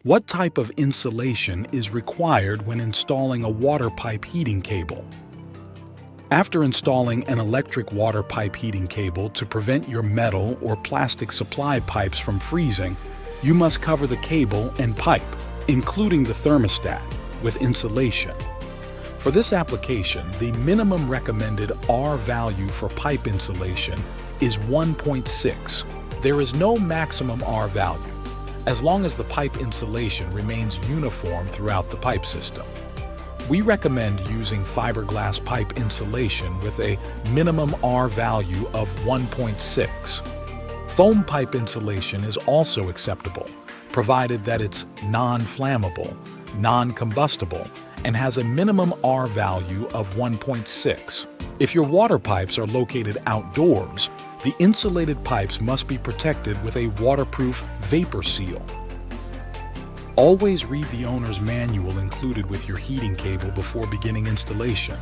What type of insulation is required when installing a water pipe heating cable? After installing an electric water pipe heating cable to prevent your metal or plastic supply pipes from freezing, you must cover the cable and pipe, including the thermostat, with insulation. For this application, the minimum recommended R value for pipe insulation is 1.6. There is no maximum R value, as long as the pipe insulation remains uniform throughout the pipe system. We recommend using fiberglass pipe insulation with a minimum R value of 1.6. Foam pipe insulation is also acceptable, provided that it's non-flammable, non-combustible, and has a minimum R value of 1.6. If your water pipes are located outdoors, the insulated pipes must be protected with a waterproof vapor seal. Always read the owner's manual included with your heating cable before beginning installation.